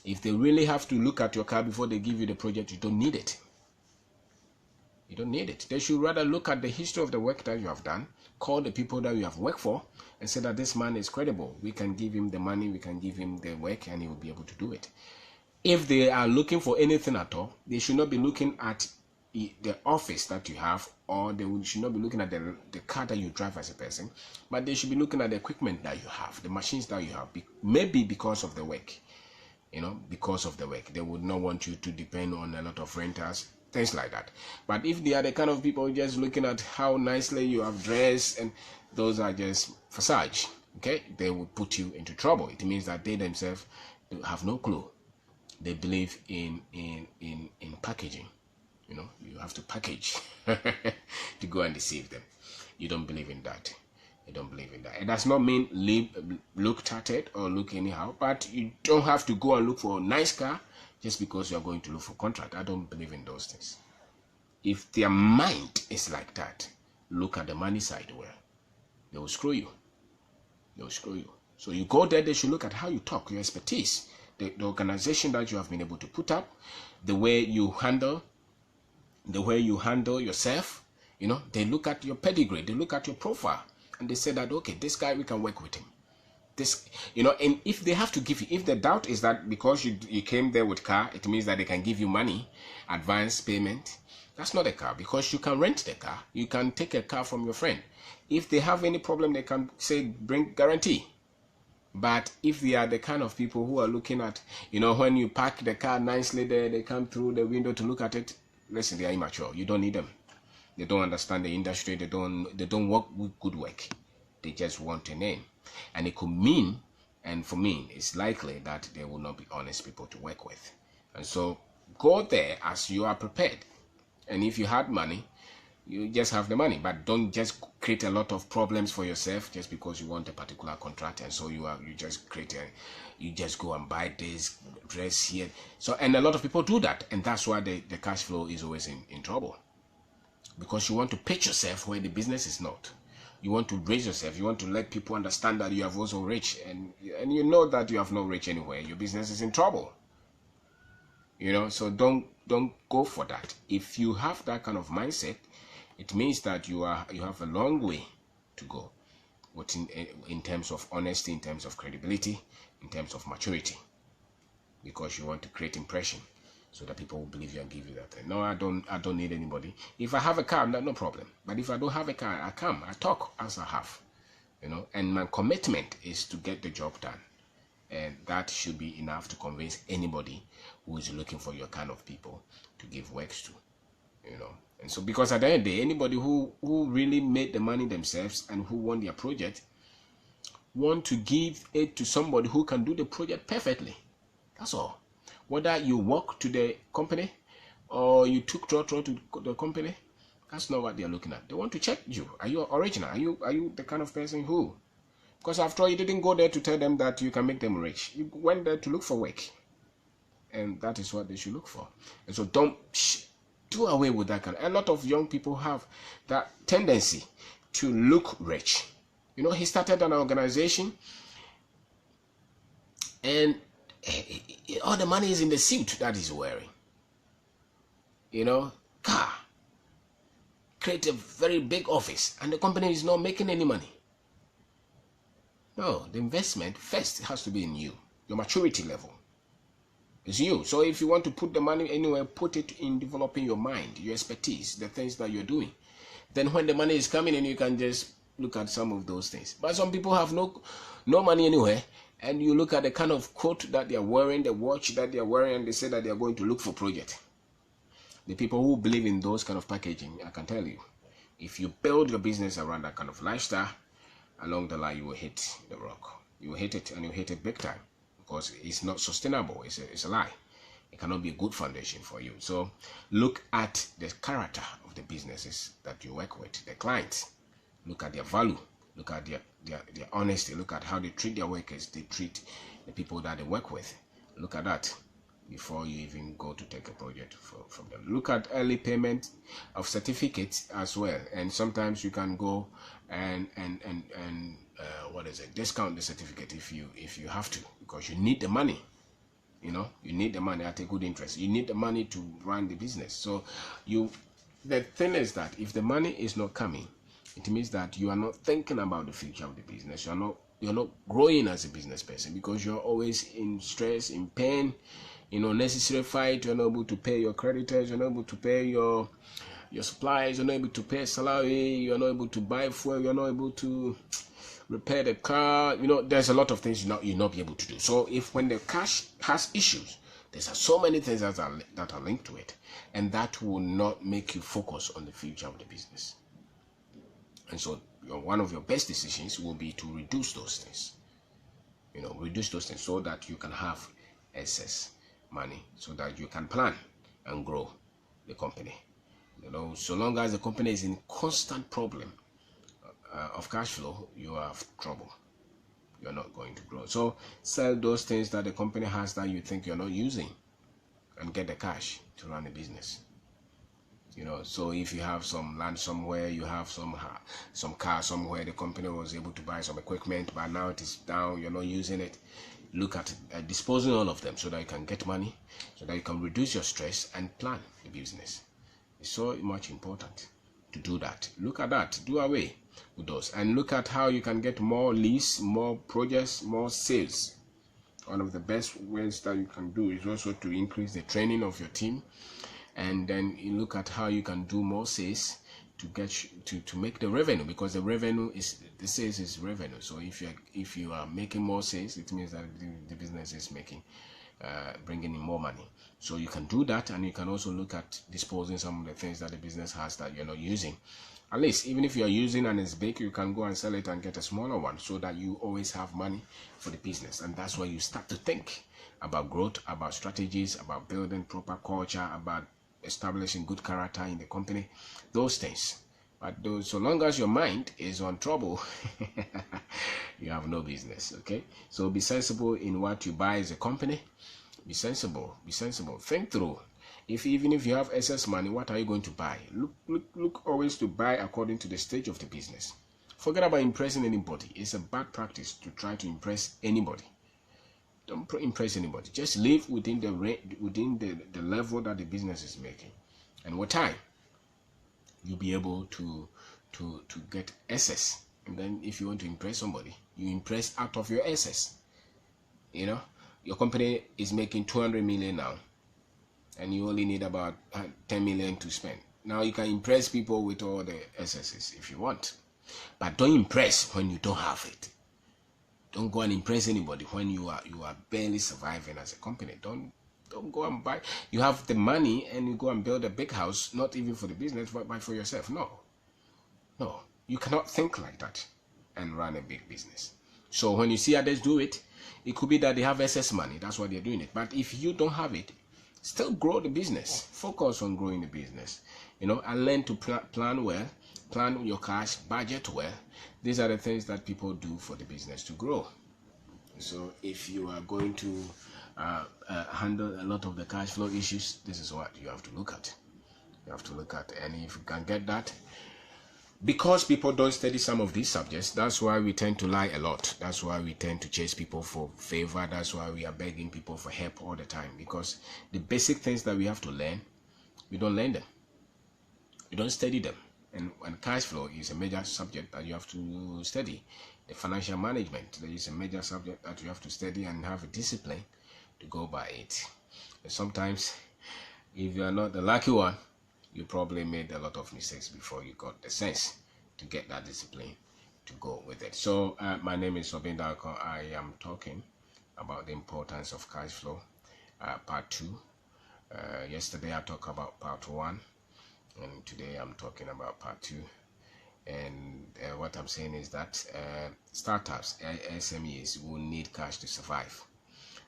If they really have to look at your car before they give you the project, you don't need it. You don't need it. They should rather look at the history of the work that you have done, call the people that you have worked for, and say that this man is credible. We can give him the money, we can give him the work, and he will be able to do it. If they are looking for anything at all, they should not be looking at the office that you have, or they should not be looking at the car that you drive as a person, but they should be looking at the equipment that you have, the machines that you have, maybe because of the work. Because of the work. They would not want you to depend on a lot of renters, things like that. But if they are the kind of people just looking at how nicely you have dressed, and those are just facade, okay, they will put you into trouble. It means that they themselves have no clue. They believe in packaging. You have to package to go and deceive them. You don't believe in that. You don't believe in that. It does not mean look tattered or look anyhow, but you don't have to go and look for a nice car just because you are going to look for contract. I don't believe in those things. If their mind is like that, look at the money side where they will screw you. They will screw you. So you go there, they should look at how you talk, your expertise, the organization that you have been able to put up, the way you handle yourself. They look at your pedigree, they look at your profile. And they say that, okay, this guy, we can work with him. And if they have to give you, if the doubt is that because you came there with car, it means that they can give you money, advance payment. That's not a car, because you can rent the car. You can take a car from your friend. If they have any problem, they can say, bring guarantee. But if they are the kind of people who are looking at, when you park the car nicely there, they come through the window to look at it. Listen, they are immature. You don't need them. They don't understand the industry. They don't work with good work. They just want a name. And it could mean, and for me, it's likely that they will not be honest people to work with. And so go there as you are prepared. And if you had money, you just have the money. But don't just create a lot of problems for yourself just because you want a particular contract. And so you just go and buy this dress here. So, and a lot of people do that. And that's why the cash flow is always in trouble. Because you want to pitch yourself where the business is not. You want to raise yourself. You want to let people understand that you have also rich, and you know that you have no rich anywhere. Your business is in trouble. So don't go for that. If you have that kind of mindset, it means that you have a long way to go. in terms of honesty, in terms of credibility, in terms of maturity, because you want to create impression so that people will believe you and give you that thing. No, I don't need anybody. If I have a car, no problem. But if I don't have a car, I come, I talk as I have, and my commitment is to get the job done. And that should be enough to convince anybody who is looking for your kind of people to give works to, And so, because at the end of the day, anybody who really made the money themselves and who won their project want to give it to somebody who can do the project perfectly. That's all. Whether you work to the company or you took trotro to the company, that's not what they're looking at. They want to check you. Are you original? Are you the kind of person who? Because after all, you didn't go there to tell them that you can make them rich. You went there to look for work. And that is what they should look for. And so don't do away with that kind. A lot of young people have that tendency to look rich. He started an organization and all the money is in the suit that he's wearing. Car. Create a very big office and the company is not making any money. No, the investment first has to be in you. Your maturity level is you. So if you want to put the money anywhere, put it in developing your mind, your expertise, the things that you're doing. Then when the money is coming in, you can just look at some of those things. But some people have no money anywhere, and you look at the kind of coat that they are wearing, the watch that they are wearing, and they say that they are going to look for project. The people who believe in those kind of packaging, I can tell you, if you build your business around that kind of lifestyle, along the line you will hit the rock. You will hit it, and you hit it big time, because it's not sustainable. It's a lie. It cannot be a good foundation for you. So look at the character of the businesses that you work with, the clients. Look at their value. Look at their honesty. Look at how they treat their workers. They treat the people that they work with. Look at that before you even go to take a project from them. Look at early payment of certificates as well. And sometimes you can go and discount the certificate if you have to, because you need the money. You need the money at a good interest. You need the money to run the business. So the thing is that if the money is not coming, it means that you are not thinking about the future of the business. You're not growing as a business person, because you're always in stress, in pain, necessary fight. You're not able to pay your creditors. You're not able to pay your suppliers. You're not able to pay salary. You're not able to buy fuel. You're not able to repair the car. There's a lot of things you'll not be able to do. So when the cash has issues, there's so many things that are linked to it, and that will not make you focus on the future of the business. And so one of your best decisions will be to reduce those things. Reduce those things so that you can have excess money, so that you can plan and grow the company. So long as the company is in constant problem of cash flow, you have trouble. You're not going to grow. So sell those things that the company has that you think you're not using, and get the cash to run a business. So if you have some land somewhere, you have some car somewhere, the company was able to buy some equipment, but now it is down, you're not using it. Look at disposing all of them so that you can get money, so that you can reduce your stress and plan the business. It's so much important to do that. Look at that. Do away with those, and look at how you can get more leads, more projects, more sales. One of the best ways that you can do is also to increase the training of your team. And then you look at how you can do more sales to get to make the revenue, because the sales is revenue. So if you are making more sales, it means that the business is bringing in more money. So you can do that, and you can also look at disposing some of the things that the business has that you're not using. At least, even if you are using and it's big, you can go and sell it and get a smaller one, so that you always have money for the business. And that's where you start to think about growth, about strategies, about building proper culture, about establishing good character in the company, those things. But so long as your mind is on trouble, you have no business. Okay, so be sensible in what you buy as a company. Be sensible. Think through. Even if you have excess money, what are you going to buy? Look always to buy according to the stage of the business. Forget about impressing anybody. It's a bad practice to try to impress anybody. Don't impress anybody. Just live within the level that the business is making, and with time you'll be able to get excess And then if you want to impress somebody, you impress out of your excess. You know, your company is making 200 million now, and you only need about 10 million to spend. Now you can impress people with all the excesses if you want, but don't impress when you don't have it. Don't go and impress anybody when you are barely surviving as a company. Don't go and buy. You have the money and you go and build a big house, not even for the business, but for yourself. No, you cannot think like that and run a big business. So when you see others do it, it could be that they have excess money. That's why they're doing it. But if you don't have it, still grow the business. Focus on growing the business. And learn to plan well, plan your cash, budget well. These are the things that people do for the business to grow. So if you are going to handle a lot of the cash flow issues, this is what you have to look at. And if you can get that, because people don't study some of these subjects, that's why we tend to lie a lot. That's why we tend to chase people for favor. That's why we are begging people for help all the time, because the basic things that we have to learn, we don't learn them. We don't study them. And cash flow is a major subject that you have to study. The financial management, there is a major subject that you have to study and have a discipline to go by it. And sometimes, if you are not the lucky one, you probably made a lot of mistakes before you got the sense to get that discipline to go with it. So my name is Kwabena. I am talking about the importance of cash flow, part 2. Yesterday I talked about part 1, and today I'm talking about part 2. And what I'm saying is that startups, SMEs, will need cash to survive.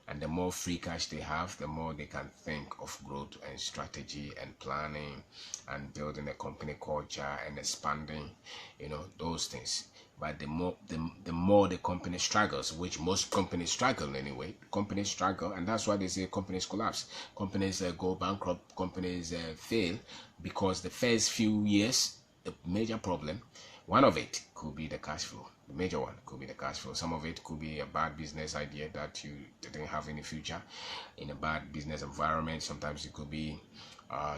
And the more free cash they have, the more they can think of growth and strategy and planning and building a company culture and expanding, those things. But the more the company struggles, which most companies struggle anyway, companies struggle, and that's why they say companies collapse. Companies go bankrupt, companies fail, because the first few years, the major problem, one of it could be the cash flow. The major one could be the cash flow. Some of it could be a bad business idea that you didn't have any future in a bad business environment. Sometimes it could be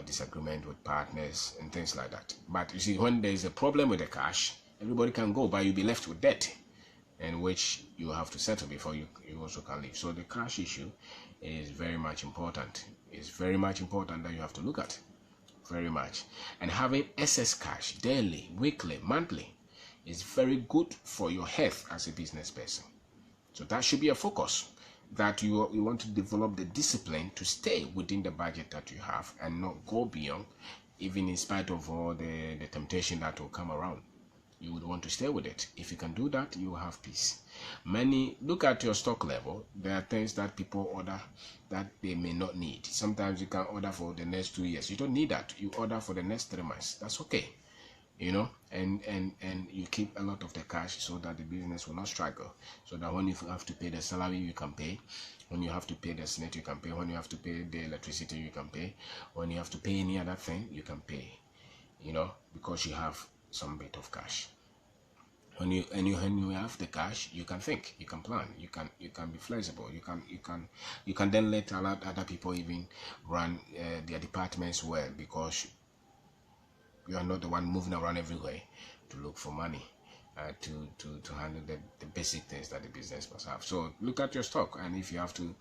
disagreement with partners and things like that. But you see, when there's a problem with the cash, everybody can go, but you'll be left with debt, in which you have to settle before you also can leave. So the cash issue is very much important. It's very much important that you have to look at. Very much. And having excess cash daily, weekly, monthly is very good for your health as a business person. So that should be a focus, that you want to develop the discipline to stay within the budget that you have and not go beyond, even in spite of all the temptation that will come around. You would want to stay with it. If you can do that, you will have peace. Look at your stock level. There are things that people order that they may not need. Sometimes you can order for the next 2 years. You don't need that. You order for the next 3 months. That's okay. And you keep a lot of the cash so that the business will not struggle. So that when you have to pay the salary, you can pay. When you have to pay the Senate, you can pay. When you have to pay the electricity, you can pay. When you have to pay any other thing, you can pay. Because you have some bit of cash. When you have the cash, you can think, you can plan, you can be flexible, you can then let other people even run their departments well, because you are not the one moving around everywhere to look for money to handle the basic things that the business must have. So look at your stock, and if you have to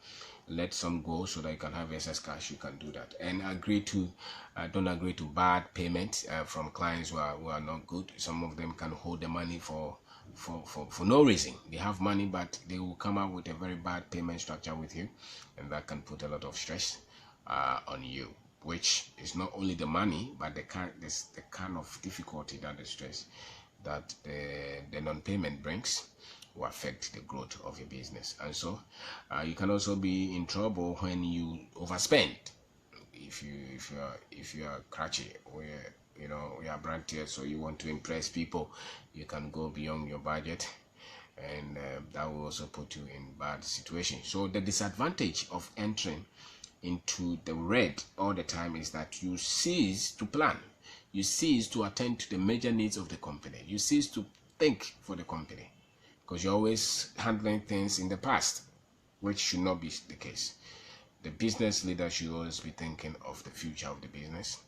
let some go so that you can have excess cash, you can do that. And don't agree to bad payments from clients who are not good. Some of them can hold the money for no reason. They have money, but they will come up with a very bad payment structure with you, and that can put a lot of stress on you, which is not only the money, but the kind of difficulty that the stress that the non-payment brings will affect the growth of your business. And so you can also be in trouble when you overspend. If you are crutchy, where we are brand tier, so you want to impress people, you can go beyond your budget, and that will also put you in bad situation. So the disadvantage of entering into the red all the time is that you cease to plan. You cease to attend to the major needs of the company. You cease to think for the company, because you're always handling things in the past, which should not be the case. The business leader should always be thinking of the future of the business,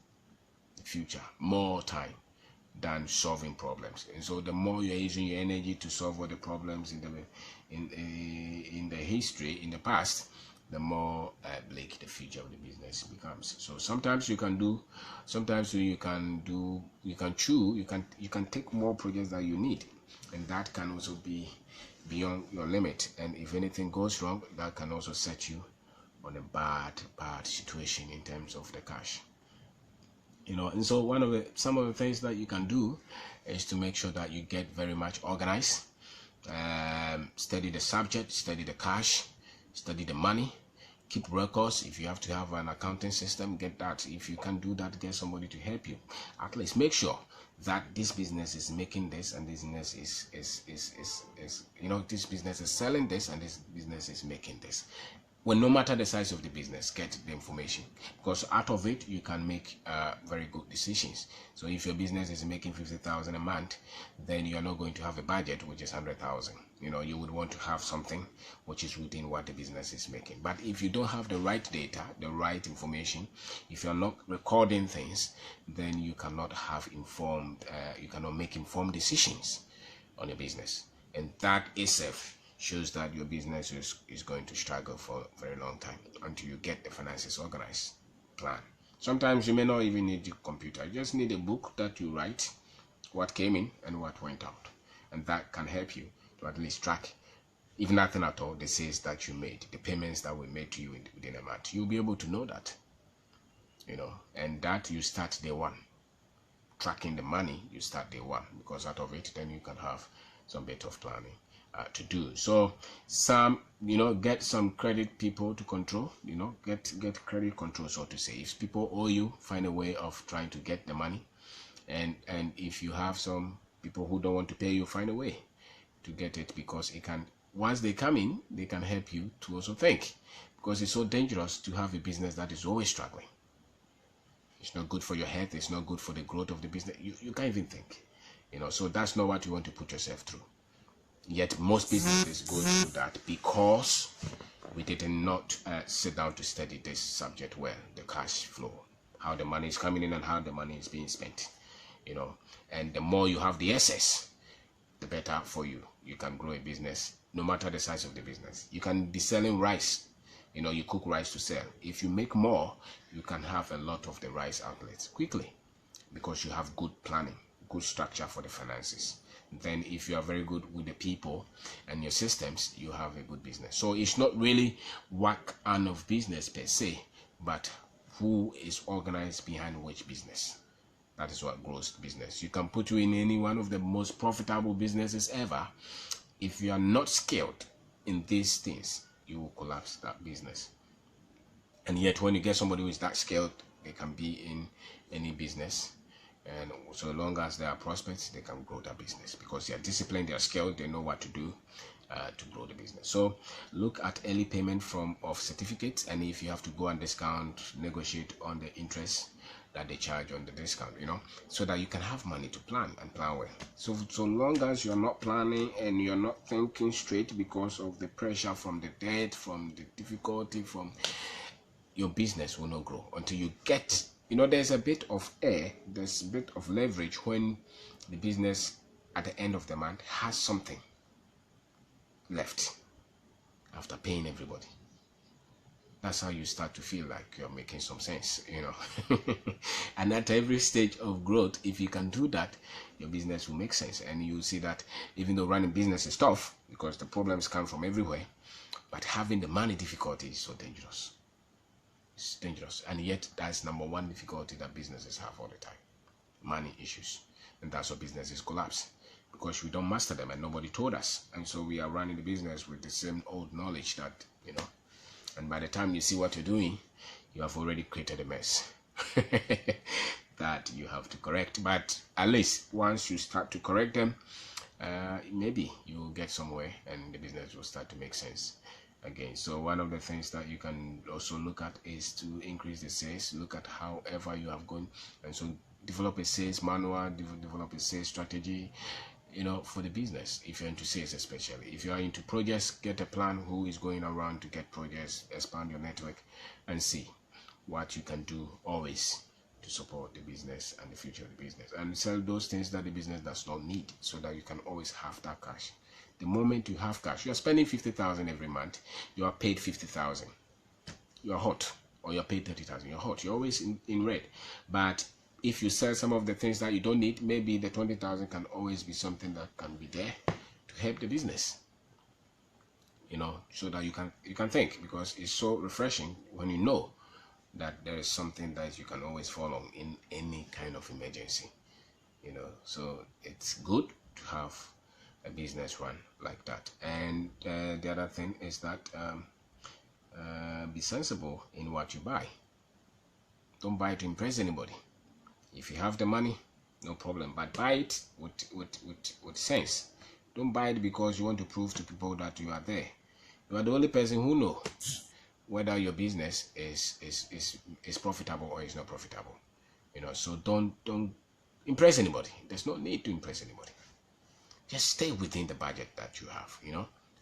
the future, more time, than solving problems. And so the more you're using your energy to solve all the problems in the history, in the past, the more bleak the future of the business becomes. So sometimes you can take more projects that you need, and that can also be beyond your limit. And if anything goes wrong, that can also set you on a bad situation in terms of the cash. And so some of the things that you can do is to make sure that you get very much organized. Study the subject, study the cash, study the money, keep records. If you have to have an accounting system, get that. If you can't do that, get somebody to help you. At least make sure that this business is making this, and this business this business is selling this, and this business is making this. Well, no matter the size of the business, get the information, because out of it you can make very good decisions. So if your business is making 50,000 a month, then you are not going to have a budget which is 100,000. You would want to have something which is within what the business is making. But if you don't have the right data, the right information, if you're not recording things, then you cannot make informed decisions on your business, and that itself shows that your business is going to struggle for a very long time until you get the finances organized, plan. Sometimes you may not even need a computer. You just need a book that you write what came in and what went out, and that can help you to at least track, if nothing at all, the sales that you made, the payments that were made to you within a month. You'll be able to know that, and that you start day one. Tracking the money, you start day one, because out of it, then you can have some bit of planning to do. So get some credit people to control, get credit control, so to say. If people owe you, find a way of trying to get the money, and if you have some people who don't want to pay you, find a way to get it, because once they come in, they can help you to also think, because it's so dangerous to have a business that is always struggling. It's not good for your health. It's not good for the growth of the business. You can't even think, so that's not what you want to put yourself through. Yet most businesses go through that because we did not sit down to study this subject well, the cash flow, how the money is coming in and how the money is being spent, and the more you have the excess, the better for you. You can grow a business no matter the size of the business. You can be selling rice, you cook rice to sell. If you make more, you can have a lot of the rice outlets quickly, because you have good planning, good structure for the finances. Then if you are very good with the people and your systems, you have a good business. So it's not really what kind of business per se, but who is organized behind which business. That is what grows business. You can put you in any one of the most profitable businesses ever. If you are not skilled in these things, you will collapse that business. And yet when you get somebody who is that skilled, they can be in any business. And so long as there are prospects, they can grow their business, because they are disciplined, they are skilled, they know what to do to grow the business. So look at early payment of certificates, and if you have to go and negotiate on the interest that they charge on the discount, so that you can have money to plan and plan well. So long as you're not planning and you're not thinking straight because of the pressure from the debt, from the difficulty, your business will not grow until you get, there's a bit of there's a bit of leverage when the business at the end of the month has something left after paying everybody. That's how you start to feel like you're making some sense, And at every stage of growth, if you can do that, your business will make sense. And you'll see that even though running business is tough, because the problems come from everywhere, but having the money difficulty is so dangerous. It's dangerous. And yet that's number one difficulty that businesses have all the time. Money issues. And that's why businesses collapse, because we don't master them and nobody told us. And so we are running the business with the same old knowledge that, and by the time you see what you're doing, you have already created a mess that you have to correct. But at least once you start to correct them, maybe you will get somewhere and the business will start to make sense again. So one of the things that you can also look at is to increase the sales. Look at however you have gone, and so develop a sales manual, develop a sales strategy, for the business. If you're into sales, especially if you are into projects, get a plan who is going around to get projects, expand your network, and see what you can do always to support the business and the future of the business, and sell those things that the business does not need, so that you can always have that cash. The moment you have cash, you are spending 50,000 every month, you are paid 50,000. You are hot, or you're paid 30,000. You're hot. You're always in red. But if you sell some of the things that you don't need, maybe the 20,000 can always be something that can be there to help the business. So that you can think, because it's so refreshing when you know that there is something that you can always fall on in any kind of emergency. So it's good to have a business run like that. And the other thing is that be sensible in what you buy. Don't buy to impress anybody. If you have the money, no problem, but buy it with sense. Don't buy it because you want to prove to people that you are there. You are the only person who knows whether your business is profitable or is not profitable. So don't impress anybody. There's no need to impress anybody. Just stay within the budget that you have.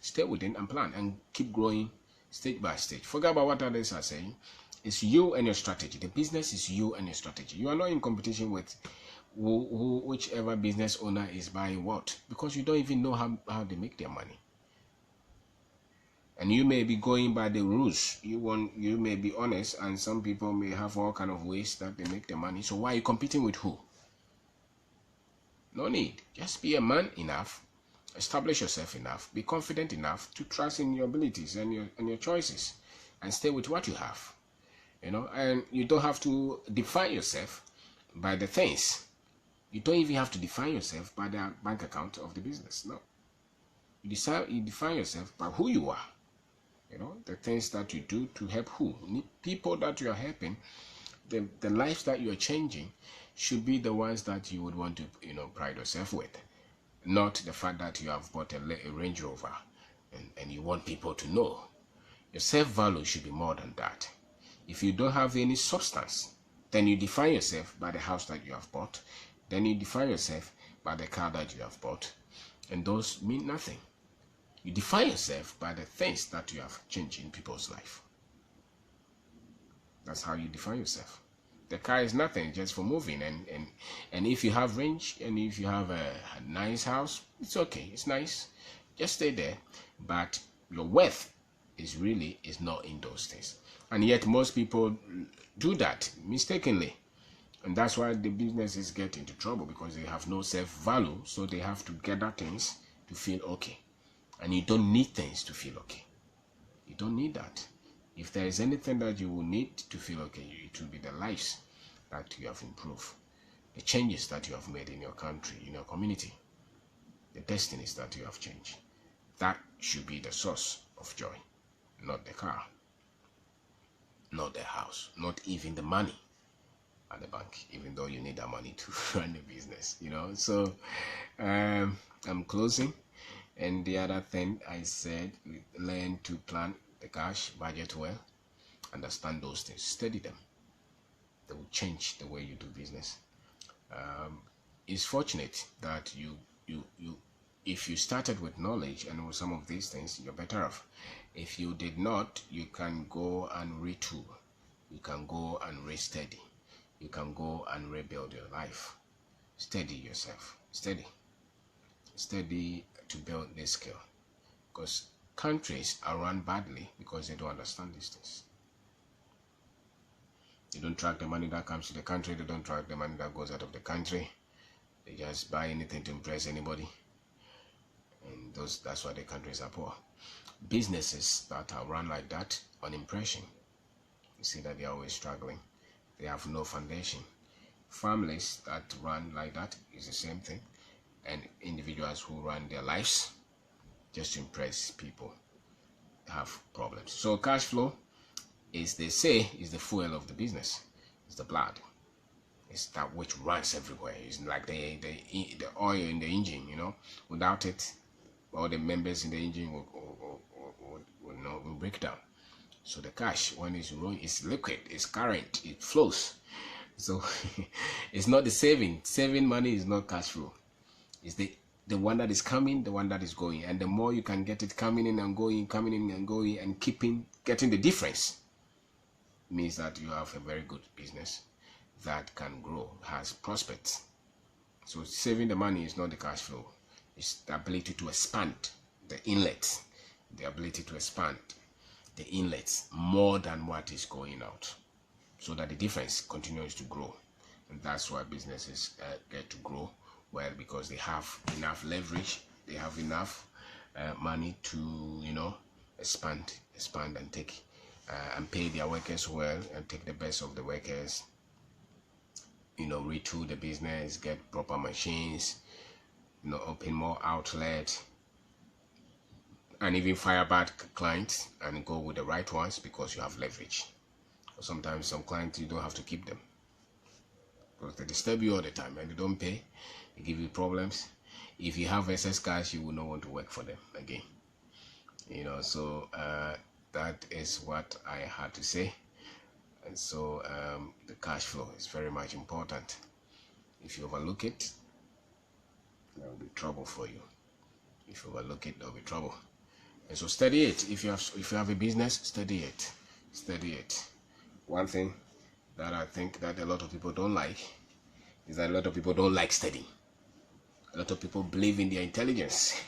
Stay within and plan and keep growing stage by stage. Forget about what others are saying. It's you and your strategy. The business is you and your strategy. You are not in competition with whichever business owner is buying what, because you don't even know how they make their money. And you may be going by the rules. You may be honest, and some people may have all kind of ways that they make their money. So why are you competing with who? No need. Just be a man enough, establish yourself enough, be confident enough to trust in your abilities and your choices, and stay with what you have. And you don't have to define yourself by the things. You don't even have to define yourself by the bank account of the business. No. You define yourself by who you are. The things that you do to help who? People that you are helping, the lives that you are changing should be the ones that you would want to, pride yourself with. Not the fact that you have bought a Range Rover and you want people to know. Your self-value should be more than that. If you don't have any substance, then you define yourself by the house that you have bought. Then you define yourself by the car that you have bought. And those mean nothing. You define yourself by the things that you have changed in people's life. That's how you define yourself. The car is nothing, just for moving. And if you have range, and if you have a nice house, it's okay. It's nice. Just stay there. But your worth is not in those things. And yet most people do that mistakenly. And that's why the businesses get into trouble, because they have no self-value. So they have to gather things to feel okay. And you don't need things to feel okay. You don't need that. If there is anything that you will need to feel okay, it will be the lives that you have improved, the changes that you have made in your country, in your community, the destinies that you have changed. That should be the source of joy, not the car, not the house, not even the money at the bank, even though you need that money to run the business. So I'm closing. And the other thing I said, learn to plan the cash budget well. Understand those things, study them. They will change the way you do business. It's fortunate that if you started with knowledge and with some of these things, you're better off. If you did not, you can go and retool. You can go and restudy. You can go and rebuild your life. Study yourself. Study to build this skill, because countries are run badly because they don't understand these things. They don't track the money that comes to the country. They don't track the money that goes out of the country. They just buy anything to impress anybody, and that's why the countries are poor. Businesses that are run like that on impression, you see that they're always struggling. They have no foundation. Families that run like that is the same thing. And individuals who run their lives just to impress people have problems. So cash flow is, they say, is the fuel of the business. It's the blood. It's that which runs everywhere. It's like the oil in the engine. Without it, all the members in the engine will break down. So the cash, when it's rolling, it's liquid, it's current, it flows. So it's not the saving. Saving money is not cash flow. It's the one that is coming, the one that is going. And the more you can get it coming in and going, and getting the difference, means that you have a very good business. that can grow, has prospects. So saving the money is not the cash flow. It's the ability to expand the inlets, the ability to expand the inlets more than what is going out, so that the difference continues to grow. And that's why businesses get to grow well, because they have enough leverage, they have enough money to, expand and take and pay their workers well, and take the best of the workers, retool the business, get proper machines, open more outlets, and even fire bad clients and go with the right ones, because you have leverage. Sometimes some clients, you don't have to keep them because they disturb you all the time and they don't pay, they give you problems. If you have excess cash, you will not want to work for them again. So that is what I had to say. And so the cash flow is very much important. If you overlook it, there will be trouble for you. If you overlook it, there will be trouble. And so study it. If you have a business, study it. One thing that I think that a lot of people don't like is that a lot of people don't like studying. A lot of people believe in their intelligence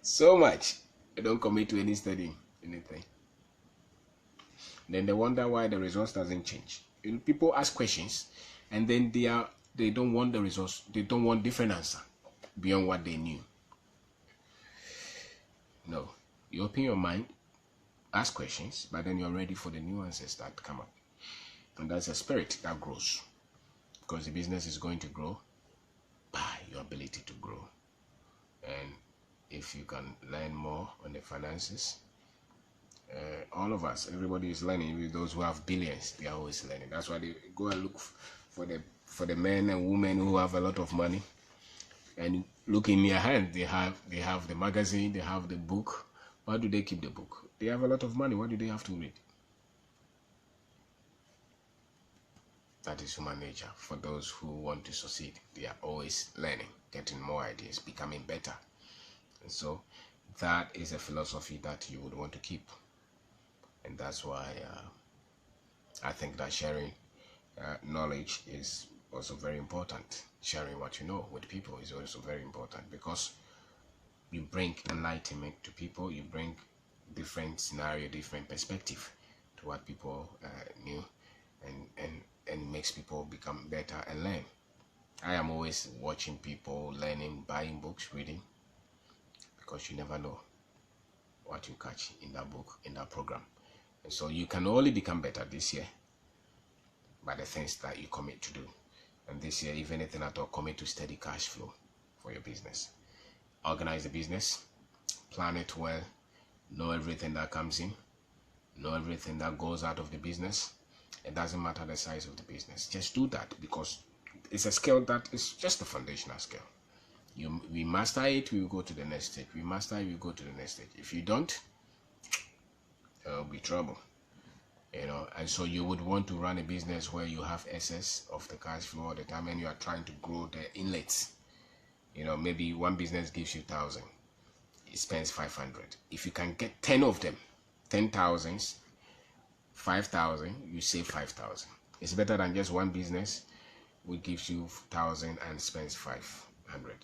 so much they don't commit to any studying, anything. Then they wonder why the results doesn't change. People ask questions and then they don't want the results. They don't want different answer beyond what they knew. No, you open your mind, ask questions, but then you're ready for the nuances that come up. And that's a spirit that grows, because the business is going to grow by your ability to grow. And if you can learn more on the finances, all of us, everybody is learning. Even those who have billions, they are always learning. That's why they go and look for the men and women who have a lot of money, and look in their hand. They have the magazine, they have the book. Why do they keep the book? They have a lot of money. Why do they have to read? That is human nature. For those who want to succeed, they are always learning, getting more ideas, becoming better. And so that is a philosophy that you would want to keep. And that's why I think that sharing knowledge is also very important. Sharing what you know with people is also very important, because you bring enlightenment to people. You bring different scenario, different perspective to what people knew, and makes people become better and learn. I am always watching people learning, buying books, reading, because you never know what you catch in that book, in that program. And so you can only become better this year by the things that you commit to do. And this year, if anything at all, commit to steady cash flow for your business. Organize the business, plan it well, know everything that comes in, know everything that goes out of the business. It doesn't matter the size of the business. Just do that, because it's a skill that is just a foundational skill. We master it, we will go to the next stage. We master it, we go to the next stage. If you don't, there will be trouble. And so you would want to run a business where you have excess of the cash flow all the time, and you are trying to grow the inlets. Maybe one business gives you 1,000, it spends 500. If you can get 10 of them, 10,000, 5,000, you save 5,000. It's better than just one business which gives you 1,000 and spends 500.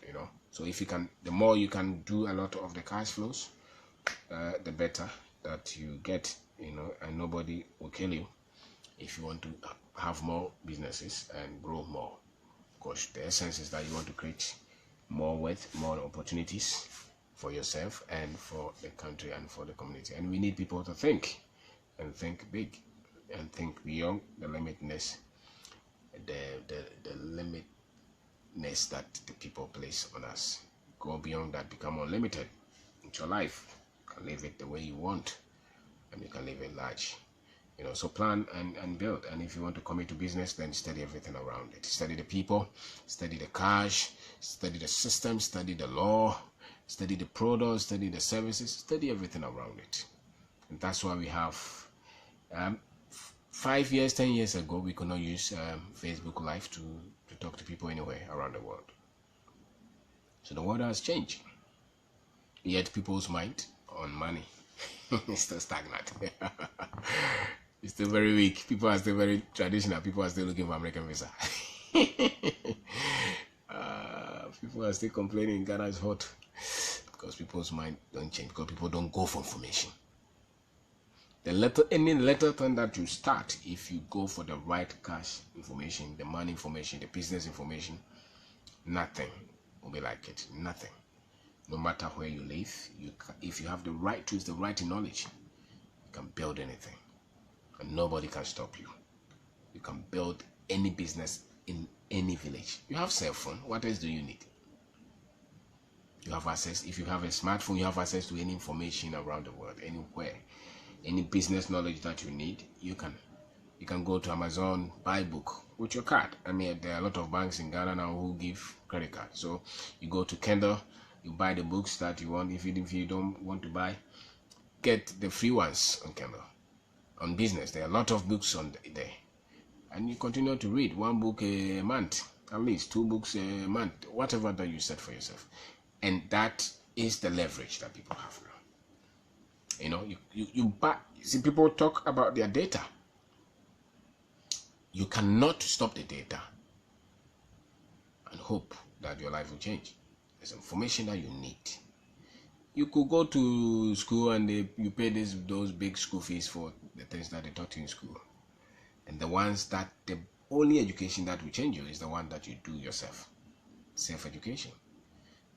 So if you can, the more you can do a lot of the cash flows, the better that you get. And nobody will kill you if you want to have more businesses and grow more. Because the essence is that you want to create more wealth, more opportunities for yourself and for the country and for the community. And we need people to think, and think big, and think beyond the limitness, the limitness that the people place on us. Go beyond that, become unlimited into your life. You can live it the way you want, and you can live it large. So plan and build. And if you want to commit to business, then study everything around it. Study the people, study the cash, study the system, study the law, study the products, study the services, study everything around it. And that's why we have 5 years, 10 years ago, we could not use Facebook Live to talk to people anywhere around the world. So the world has changed. Yet people's mind on money is still stagnant. It's still very weak. People are still very traditional. People are still looking for American visa. People are still complaining Ghana is hot because people's mind don't change, because people don't go for information. Any little thing that you start, if you go for the right cash information, the money information, the business information, nothing will be like it. Nothing. No matter where you live, if you have the right tools, the right knowledge, you can build anything, and nobody can stop you. You can build any business in any village. You have cell phone. What else do you need? You have access. If you have a smartphone, you have access to any information around the world, anywhere. Any business knowledge that you need, you can go to Amazon, buy a book with your card. I mean, there are a lot of banks in Ghana now who give credit card. So you go to Kindle, you buy the books that you want. If you don't want to buy, get the free ones on Kindle. On business, there are a lot of books on there, and you continue to read one book a month, at least 2 books a month, whatever that you set for yourself. And that is the leverage that people have now. You know, you buy. See, people talk about their data. You cannot stop the data and hope that your life will change. There's information that you need. You could go to school and you pay those big school fees for the things that they taught you in school. And the only education that will change you is the one that you do yourself. Self-education.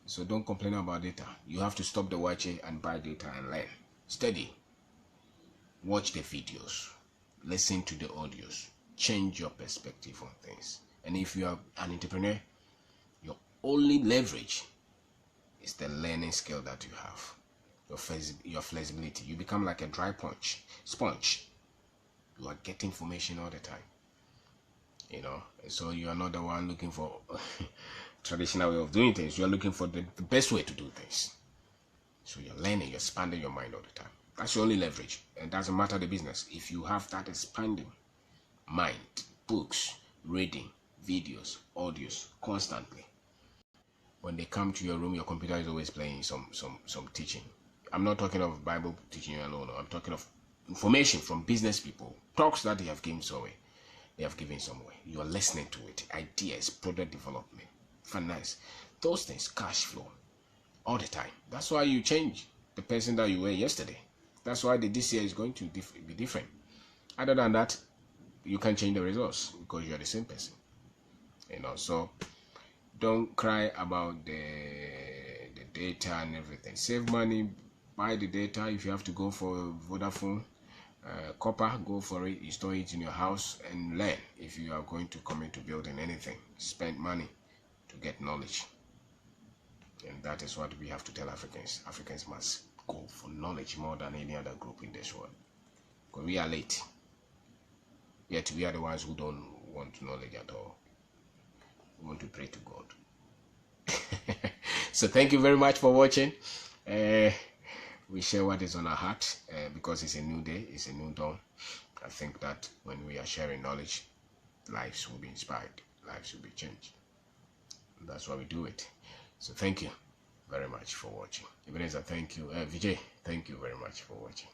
So don't complain about data. You have to stop the watching and buy data and learn. Study. Watch the videos. Listen to the audios. Change your perspective on things. And if you are an entrepreneur, your only leverage is the learning skill that you have. Your flexibility. You become like a dry sponge. You are getting information all the time. You know, and so you are not the one looking for traditional way of doing things. You are looking for the best way to do things. So you're learning, you're expanding your mind all the time. That's your only leverage. And it doesn't matter the business. If you have that expanding mind, books, reading, videos, audios, constantly. When they come to your room, your computer is always playing some teaching. I'm not talking of Bible teaching alone. I'm talking of information from business people, talks that they have given somewhere. You are listening to it. Ideas, product development, finance, those things, cash flow, all the time. That's why you change the person that you were yesterday. That's why this year is going to be different. Other than that, you can change the results because you are the same person. You know, so don't cry about the data and everything. Save money, buy the data. If you have to go for Vodafone, copper, go for it. You store it in your house and learn. If you are going to commit to building anything, spend money to get knowledge. And that is what we have to tell Africans. Africans must go for knowledge more than any other group in this world. Because we are late. Yet we are the ones who don't want knowledge at all. We want to pray to God. So thank you very much for watching. We share what is on our heart because it's a new day, it's a new dawn. I think that when we are sharing knowledge, lives will be inspired, lives will be changed. And that's why we do it. So thank you very much for watching. Ebenezer, thank you. Vijay, thank you very much for watching.